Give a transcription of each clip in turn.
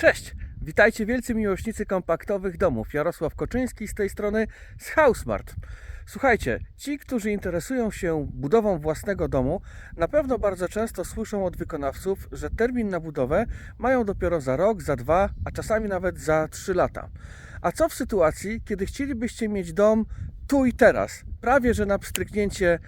Cześć! Witajcie wielcy miłośnicy kompaktowych domów. Jarosław Koczyński z tej strony z HouseSmart. Słuchajcie, ci, którzy interesują się budową własnego domu, na pewno bardzo często słyszą od wykonawców, że termin na budowę mają dopiero za rok, za 2, a czasami nawet za 3 lata. A co w sytuacji, kiedy chcielibyście mieć dom tu i teraz, prawie że na pstryknięcie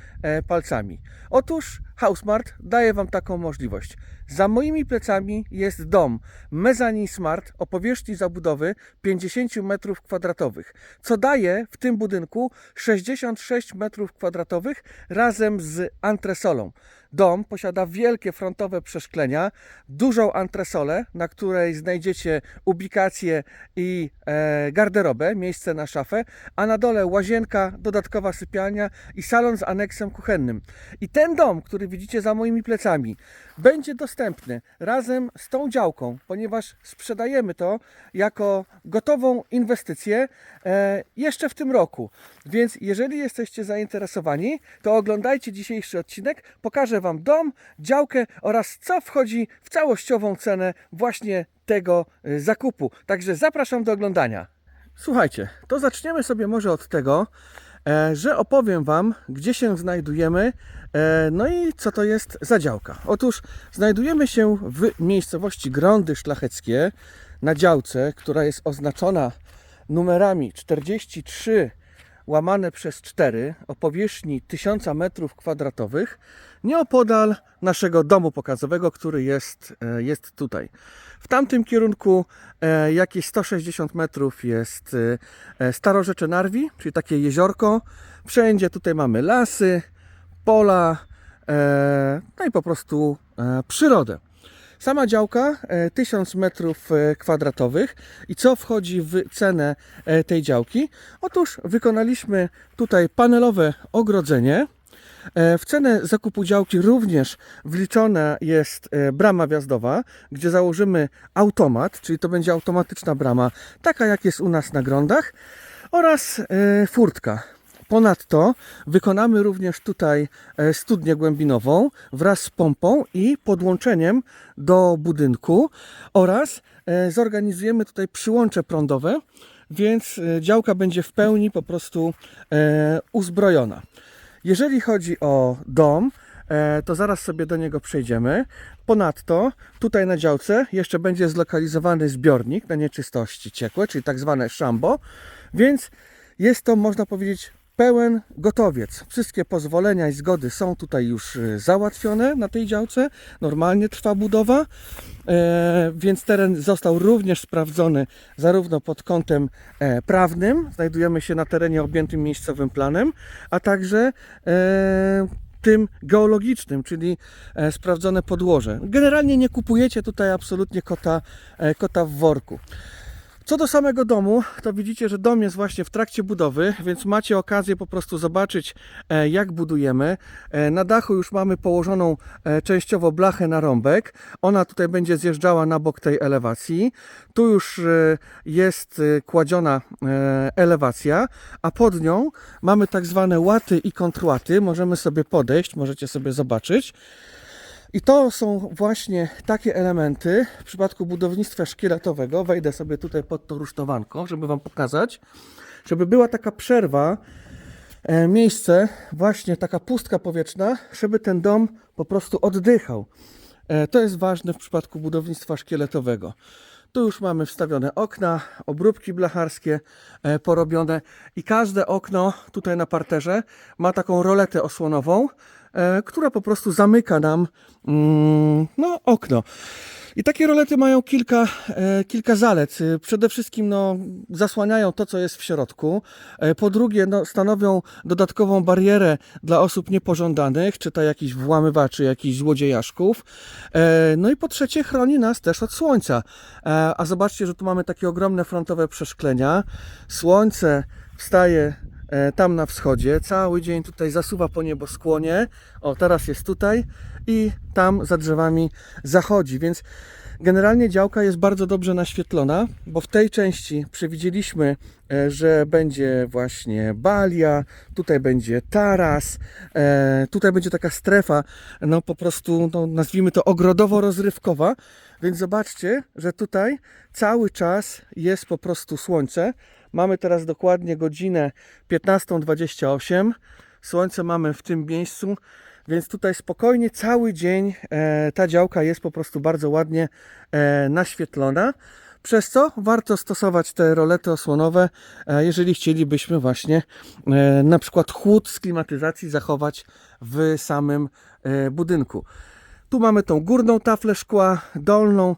palcami? Otóż HouseSmart daje Wam taką możliwość. Za moimi plecami jest dom Mezzanine Smart o powierzchni zabudowy 50 m2, co daje w tym budynku 66 m2 razem z antresolą. Dom posiada wielkie frontowe przeszklenia, dużą antresolę, na której znajdziecie ubikację i garderobę, miejsce na szafę, a na dole łazienka, dodatkowa sypialnia i salon z aneksem kuchennym. I ten dom, który widzicie za moimi plecami, będzie dostępny razem z tą działką, ponieważ sprzedajemy to jako gotową inwestycję jeszcze w tym roku. Więc jeżeli jesteście zainteresowani, to oglądajcie dzisiejszy odcinek. Pokażę Wam dom, działkę oraz co wchodzi w całościową cenę właśnie tego zakupu. Także zapraszam do oglądania. Słuchajcie, to zaczniemy sobie może od tego, że opowiem Wam, gdzie się znajdujemy, no i co to jest za działka. Otóż znajdujemy się w miejscowości Grądy Szlacheckie, na działce, która jest oznaczona numerami 43/4 o powierzchni 1000 m2, nieopodal naszego domu pokazowego, który jest tutaj. W tamtym kierunku jakieś 160 metrów jest Starorzecze Narwi, czyli takie jeziorko. Wszędzie tutaj mamy lasy, pola, no i po prostu przyrodę. Sama działka 1000 m2. I co wchodzi w cenę tej działki? Otóż wykonaliśmy tutaj panelowe ogrodzenie. W cenę zakupu działki również wliczona jest brama wjazdowa, gdzie założymy automat, czyli to będzie automatyczna brama, taka jak jest u nas na grądach, oraz furtka. Ponadto wykonamy również tutaj studnię głębinową wraz z pompą i podłączeniem do budynku oraz zorganizujemy tutaj przyłącze prądowe, więc działka będzie w pełni po prostu uzbrojona. Jeżeli chodzi o dom, to zaraz sobie do niego przejdziemy. Ponadto tutaj na działce jeszcze będzie zlokalizowany zbiornik na nieczystości ciekłe, czyli tak zwane szambo, więc jest to, można powiedzieć, pełen gotowiec. Wszystkie pozwolenia i zgody są tutaj już załatwione na tej działce. Normalnie trwa budowa, więc teren został również sprawdzony zarówno pod kątem prawnym, znajdujemy się na terenie objętym miejscowym planem, a także tym geologicznym, czyli sprawdzone podłoże. Generalnie nie kupujecie tutaj absolutnie kota w worku. Co do samego domu, to widzicie, że dom jest właśnie w trakcie budowy, więc macie okazję po prostu zobaczyć, jak budujemy. Na dachu już mamy położoną częściowo blachę na rąbek. Ona tutaj będzie zjeżdżała na bok tej elewacji. Tu już jest kładziona elewacja, a pod nią mamy tak zwane łaty i kontrłaty. Możemy sobie podejść, możecie sobie zobaczyć. I to są właśnie takie elementy w przypadku budownictwa szkieletowego. Wejdę sobie tutaj pod to rusztowanko, żeby Wam pokazać, żeby była taka przerwa, miejsce, właśnie taka pustka powietrzna, żeby ten dom po prostu oddychał. To jest ważne w przypadku budownictwa szkieletowego. Tu już mamy wstawione okna, obróbki blacharskie porobione i każde okno tutaj na parterze ma taką roletę osłonową, która po prostu zamyka nam okno. I takie rolety mają kilka zalet. Przede wszystkim zasłaniają to, co jest w środku. Po drugie, stanowią dodatkową barierę dla osób niepożądanych, czy to jakichś włamywaczy, jakichś złodziejaszków. No i po trzecie, chroni nas też od słońca. A zobaczcie, że tu mamy takie ogromne frontowe przeszklenia. Słońce wstaje tam na wschodzie, cały dzień tutaj zasuwa po nieboskłonie. O, teraz jest tutaj i tam za drzewami zachodzi, więc Generalnie działka jest bardzo dobrze naświetlona, bo w tej części przewidzieliśmy, że będzie właśnie balia, tutaj będzie taras, tutaj będzie taka strefa, no po prostu, no, nazwijmy to ogrodowo-rozrywkowa, więc zobaczcie, że tutaj cały czas jest po prostu słońce. Mamy teraz dokładnie godzinę 15:28, słońce mamy w tym miejscu, więc tutaj spokojnie cały dzień ta działka jest po prostu bardzo ładnie naświetlona. Przez co warto stosować te rolety osłonowe, jeżeli chcielibyśmy właśnie na przykład chłód z klimatyzacji zachować w samym budynku. Tu mamy tą górną taflę szkła, dolną.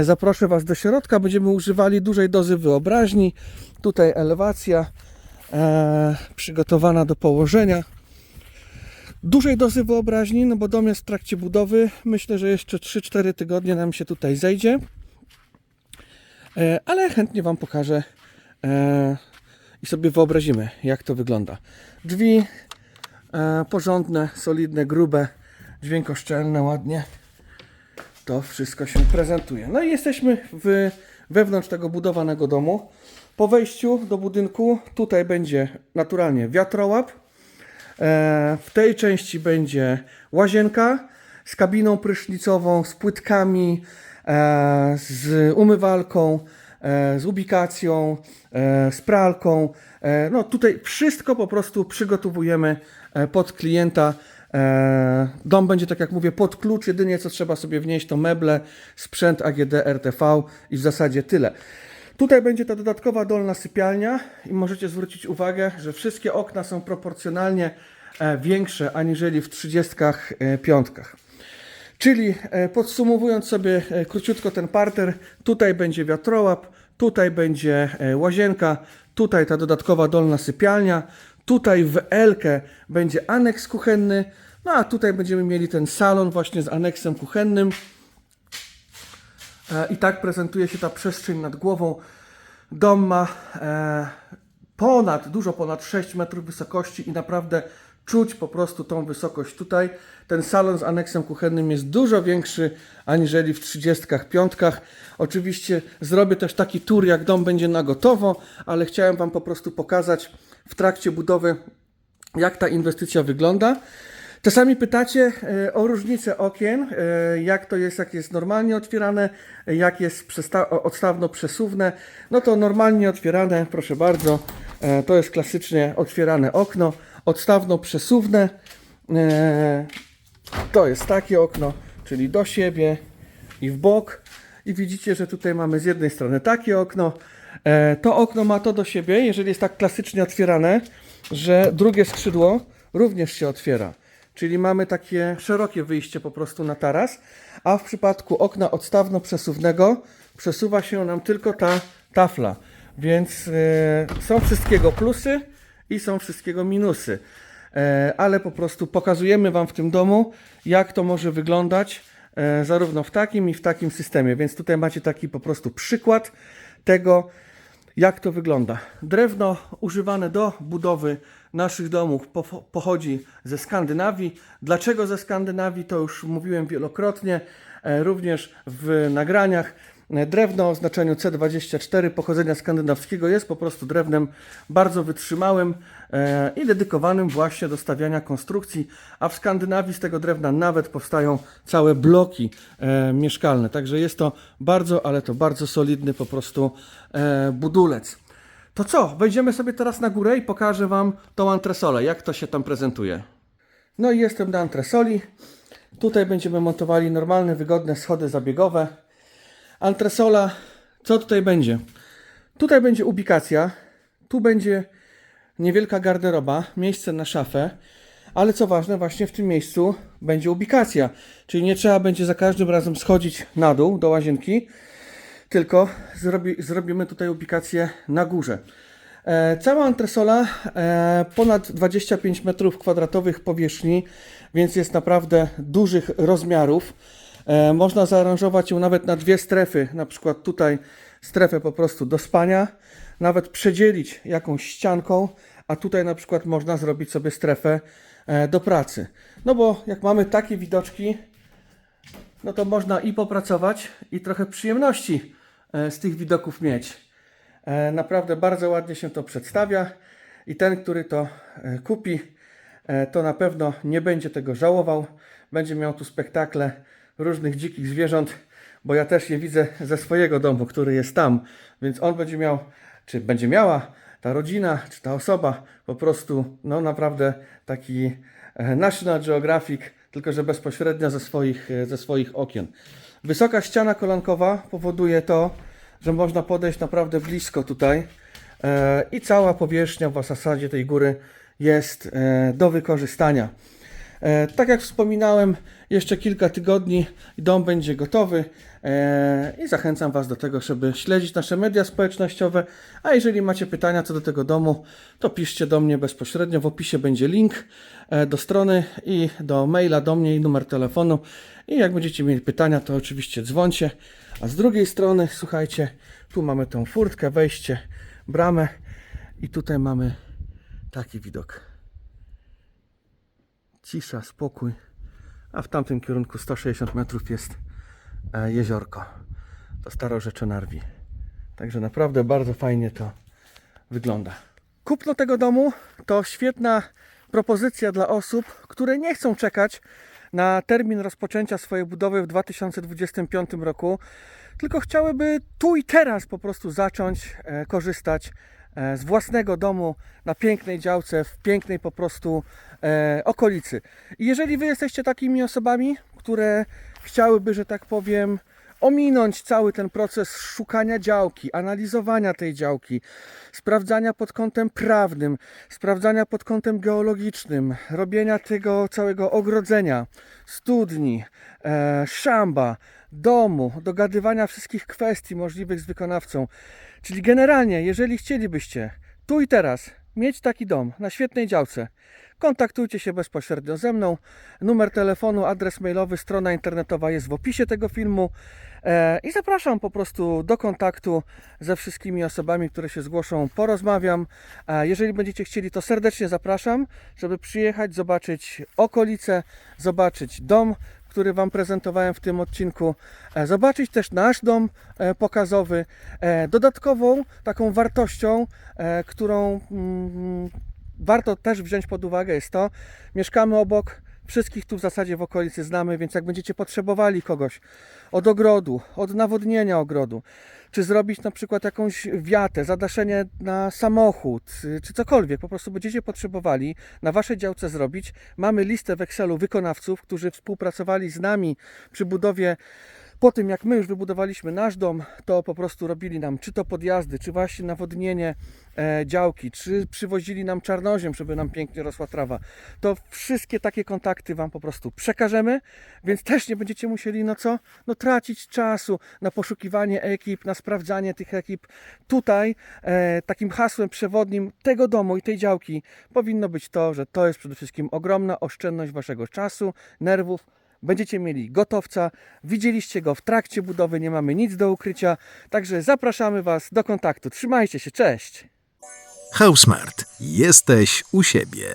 Zaproszę Was do środka, będziemy używali dużej dozy wyobraźni. Tutaj elewacja przygotowana do położenia. Dużej dozy wyobraźni, no bo dom jest w trakcie budowy. Myślę, że jeszcze 3-4 tygodnie nam się tutaj zejdzie. Ale chętnie Wam pokażę i sobie wyobrazimy, jak to wygląda. Drzwi porządne, solidne, grube, dźwiękoszczelne, ładnie. To wszystko się prezentuje. No i jesteśmy wewnątrz tego budowanego domu. Po wejściu do budynku tutaj będzie naturalnie wiatrołap. W tej części będzie łazienka z kabiną prysznicową, z płytkami, z umywalką, z ubikacją, z pralką. No tutaj wszystko po prostu przygotowujemy pod klienta. Dom będzie, tak jak mówię, pod klucz. Jedynie co trzeba sobie wnieść to meble, sprzęt AGD, RTV i w zasadzie tyle. Tutaj będzie ta dodatkowa dolna sypialnia i możecie zwrócić uwagę, że wszystkie okna są proporcjonalnie większe aniżeli w 35. Czyli podsumowując sobie króciutko ten parter, tutaj będzie wiatrołap, tutaj będzie łazienka, tutaj ta dodatkowa dolna sypialnia, tutaj w L-kę będzie aneks kuchenny, no a tutaj będziemy mieli ten salon właśnie z aneksem kuchennym. I tak prezentuje się ta przestrzeń nad głową. Dom ma dużo ponad 6 metrów wysokości i naprawdę czuć po prostu tą wysokość tutaj. Ten salon z aneksem kuchennym jest dużo większy aniżeli w 35. Oczywiście zrobię też taki tour, jak dom będzie na gotowo, ale chciałem Wam po prostu pokazać w trakcie budowy, jak ta inwestycja wygląda. Czasami pytacie o różnicę okien, jak to jest, jak jest normalnie otwierane, jak jest odstawno-przesuwne. No to normalnie otwierane, proszę bardzo, to jest klasycznie otwierane okno, odstawno-przesuwne, to jest takie okno, czyli do siebie i w bok. I widzicie, że tutaj mamy z jednej strony takie okno, to okno ma to do siebie, jeżeli jest tak klasycznie otwierane, że drugie skrzydło również się otwiera. Czyli mamy takie szerokie wyjście po prostu na taras, a w przypadku okna odstawno-przesuwnego przesuwa się nam tylko ta tafla. Więc są wszystkiego plusy i są wszystkiego minusy. Ale po prostu pokazujemy Wam w tym domu, jak to może wyglądać zarówno w takim i w takim systemie. Więc tutaj macie taki po prostu przykład tego, jak to wygląda. Drewno używane do budowy naszych domów pochodzi ze Skandynawii. Dlaczego ze Skandynawii? To już mówiłem wielokrotnie, również w nagraniach. Drewno o oznaczeniu C24 pochodzenia skandynawskiego jest po prostu drewnem bardzo wytrzymałym i dedykowanym właśnie do stawiania konstrukcji, a w Skandynawii z tego drewna nawet powstają całe bloki mieszkalne. Także jest to bardzo, ale to bardzo solidny po prostu budulec. To co? Wejdziemy sobie teraz na górę i pokażę Wam tą antresolę, jak to się tam prezentuje. No i jestem na antresoli. Tutaj będziemy montowali normalne, wygodne schody zabiegowe. Antresola, co tutaj będzie? Tutaj będzie ubikacja, tu będzie niewielka garderoba, miejsce na szafę, ale co ważne, właśnie w tym miejscu będzie ubikacja, czyli nie trzeba będzie za każdym razem schodzić na dół do łazienki, tylko zrobimy tutaj ubikację na górze. Cała antresola ponad 25 m² powierzchni, więc jest naprawdę dużych rozmiarów. Można zaaranżować ją nawet na dwie strefy, na przykład tutaj strefę po prostu do spania, nawet przedzielić jakąś ścianką, a tutaj na przykład można zrobić sobie strefę do pracy. No bo jak mamy takie widoczki no to można i popracować, i trochę przyjemności z tych widoków mieć. Naprawdę bardzo ładnie się to przedstawia i ten, który to kupi, to na pewno nie będzie tego żałował. Będzie miał tu spektakle różnych dzikich zwierząt, bo ja też je widzę ze swojego domu, który jest tam, więc on będzie miał, czy będzie miała ta rodzina, czy ta osoba po prostu, no naprawdę taki National Geographic, tylko że bezpośrednio ze swoich okien. Wysoka ściana kolankowa powoduje to, że można podejść naprawdę blisko tutaj i cała powierzchnia w zasadzie tej góry jest do wykorzystania. Tak jak wspominałem, jeszcze kilka tygodni i dom będzie gotowy i zachęcam Was do tego, żeby śledzić nasze media społecznościowe, a jeżeli macie pytania co do tego domu, to piszcie do mnie bezpośrednio, w opisie będzie link do strony i do maila do mnie i numer telefonu i jak będziecie mieli pytania, to oczywiście dzwońcie, a z drugiej strony, słuchajcie, tu mamy tą furtkę, wejście, bramę i tutaj mamy taki widok. Cisza, spokój, a w tamtym kierunku 160 metrów jest jeziorko. To Starorzecze Narwi. Także naprawdę bardzo fajnie to wygląda. Kupno tego domu to świetna propozycja dla osób, które nie chcą czekać na termin rozpoczęcia swojej budowy w 2025 roku, tylko chciałyby tu i teraz po prostu zacząć korzystać z własnego domu na pięknej działce, w pięknej po prostu okolicy. I jeżeli Wy jesteście takimi osobami, które chciałyby, że tak powiem, ominąć cały ten proces szukania działki, analizowania tej działki, sprawdzania pod kątem prawnym, sprawdzania pod kątem geologicznym, robienia tego całego ogrodzenia, studni, szamba, domu, dogadywania wszystkich kwestii możliwych z wykonawcą. Czyli generalnie, jeżeli chcielibyście tu i teraz mieć taki dom na świetnej działce, kontaktujcie się bezpośrednio ze mną. Numer telefonu, adres mailowy, strona internetowa jest w opisie tego filmu i zapraszam po prostu do kontaktu ze wszystkimi osobami, które się zgłoszą. Porozmawiam. Jeżeli będziecie chcieli, to serdecznie zapraszam, żeby przyjechać, zobaczyć okolice, zobaczyć dom, który Wam prezentowałem w tym odcinku, zobaczyć też nasz dom pokazowy. Dodatkową taką wartością, którą warto też wziąć pod uwagę, jest to, mieszkamy obok, wszystkich tu w zasadzie w okolicy znamy, więc jak będziecie potrzebowali kogoś od ogrodu, od nawodnienia ogrodu, czy zrobić na przykład jakąś wiatę, zadaszenie na samochód, czy cokolwiek, po prostu będziecie potrzebowali na Waszej działce zrobić, mamy listę w Excelu wykonawców, którzy współpracowali z nami przy budowie. Po tym jak my już wybudowaliśmy nasz dom, to po prostu robili nam czy to podjazdy, czy właśnie nawodnienie działki, czy przywozili nam czarnoziem, żeby nam pięknie rosła trawa. To wszystkie takie kontakty Wam po prostu przekażemy, więc też nie będziecie musieli tracić czasu na poszukiwanie ekip, na sprawdzanie tych ekip. Tutaj takim hasłem przewodnim tego domu i tej działki powinno być to, że to jest przede wszystkim ogromna oszczędność Waszego czasu, nerwów. Będziecie mieli gotowca, widzieliście go w trakcie budowy, nie mamy nic do ukrycia, także zapraszamy Was do kontaktu. Trzymajcie się, cześć! HouseSmart. Jesteś u siebie.